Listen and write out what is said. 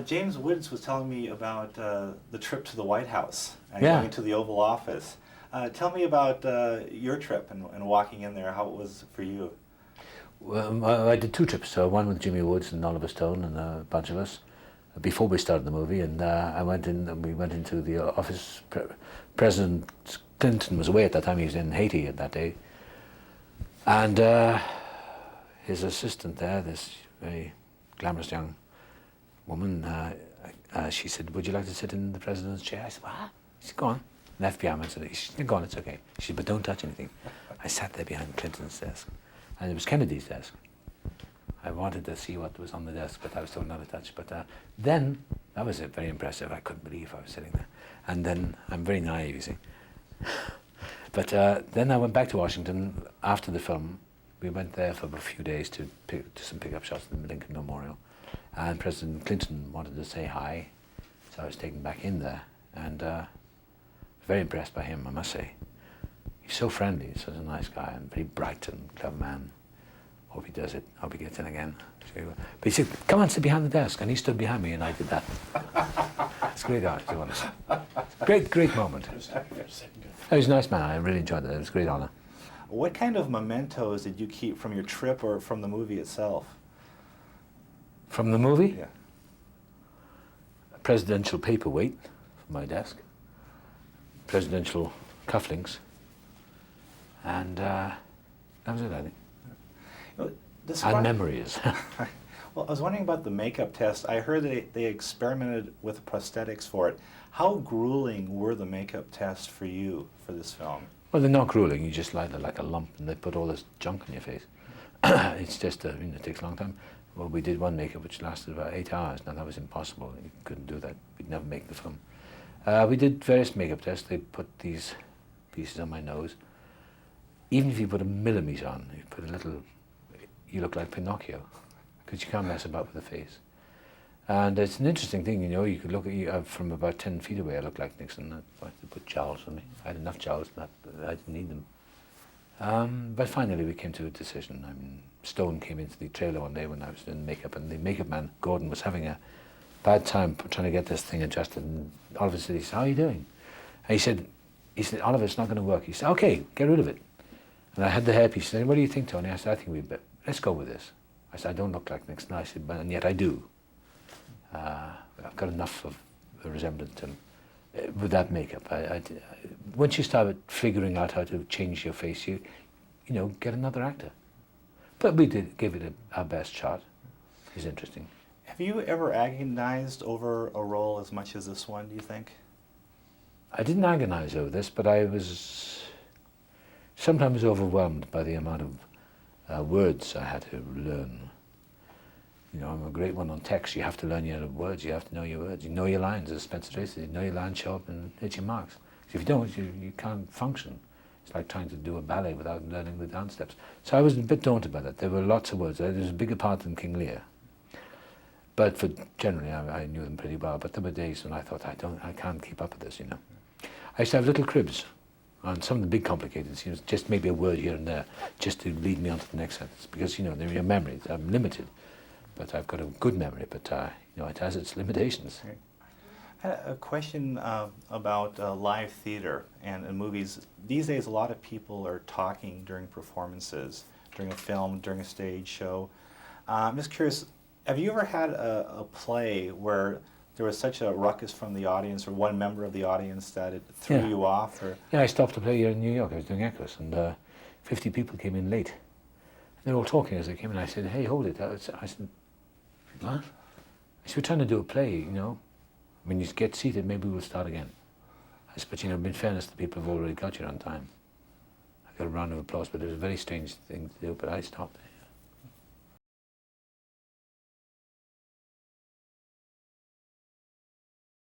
James Woods was telling me about the trip to the White House and Yeah. going to the Oval Office. Tell me about your trip and walking in there, how it was for you. Well, I did two trips. One with Jimmy Woods and Oliver Stone and a bunch of us before we started the movie, and I went in. And we went into the office. President Clinton was away at that time. He was in Haiti at that day, and his assistant there, this very glamorous young woman, she said, "Would you like to sit in the president's chair?" I said, "What?" She said, "Go on." Left behind me and said, she said, "Go on, it's okay." She said, "But don't touch anything." I sat there behind Clinton's desk, and it was Kennedy's desk. I wanted to see what was on the desk, but I was told not to touch. But then, that was very impressive. I couldn't believe I was sitting there. And then, I'm very naive, you see. But then I went back to Washington after the film. We went there for a few days to do some pickup shots at the Lincoln Memorial. And President Clinton wanted to say hi, so I was taken back in there. And very impressed by him, I must say. He's so friendly, he's such a nice guy, and very bright and clever man. Hope he does it, hope he gets in again. But he said, "Come on, sit behind the desk," and he stood behind me and I did that. It's great art, to be honest. Great moment. He was a nice man, I really enjoyed it, it was a great honor. What kind of mementos did you keep from your trip or from the movie itself? From the movie? Yeah. A presidential paperweight from my desk, presidential cufflinks, and that was it, I think. And memories. Well, I was wondering about the makeup test. I heard they experimented with prosthetics for it. How grueling were the makeup tests for you for this film? Well, they're not grueling. You just lie there like a lump, and they put all this junk on your face. It's just, it takes a long time. Well, we did one makeup which lasted about 8 hours. Now, that was impossible. You couldn't do that. We'd never make the film. We did various makeup tests. They put these pieces on my nose. Even if you put a millimetre on, you put a little, you look like Pinocchio, because you can't mess about with the face. And it's an interesting thing, you know, you could look at you from about 10 feet away, I looked like Nixon. I had to put jowls on me. I had enough jowls, but I didn't need them. But finally we came to a decision. I mean, Stone came into the trailer one day when I was doing makeup, and the makeup man, Gordon, was having a bad time trying to get this thing adjusted. And Oliver said, he said, "How are you doing?" And he said, "Oliver, it's not going to work." He said, "Okay, get rid of it." And I had the hairpiece. He said, "What do you think, Tony?" I said, "I think let's go with this." I said, "I don't look like Nixon." I said, "And yet I do. I've got enough of a resemblance to him with that makeup." Once you start figuring out how to change your face, you know, get another actor. But we did give it our best shot. It's interesting. Have you ever agonized over a role as much as this one, do you think? I didn't agonize over this, but I was sometimes overwhelmed by the amount of words I had to learn. You know, I'm a great one on text. You have to learn your words. You have to know your words. You know your lines, as Spencer Tracy said. You know your lines, show up and hit your marks. If you don't, you can't function. It's like trying to do a ballet without learning the dance steps. So I was a bit daunted by that. There were lots of words. There was a bigger part than King Lear. But generally, I knew them pretty well. But there were days when I thought, I can't keep up with this, you know. I used to have little cribs on some of the big complicated scenes, just maybe a word here and there, just to lead me on to the next sentence. Because, you know, they're your memories. I'm limited. But I've got a good memory, but you know, it has its limitations. I had a question about live theater and movies. These days, a lot of people are talking during performances, during a film, during a stage show. I'm just curious, have you ever had a play where there was such a ruckus from the audience, or one member of the audience, that it threw you off? Or? Yeah, I stopped a play here in New York. I was doing Echoes, and 50 people came in late. They were all talking as they came in. I said, "Hey, hold it." I said, "What?" I said, "We're trying to do a play, you know. When you get seated, maybe we'll start again." I said, "But you know, in fairness, the people have already got you on time." I got a round of applause, but it was a very strange thing to do, but I stopped.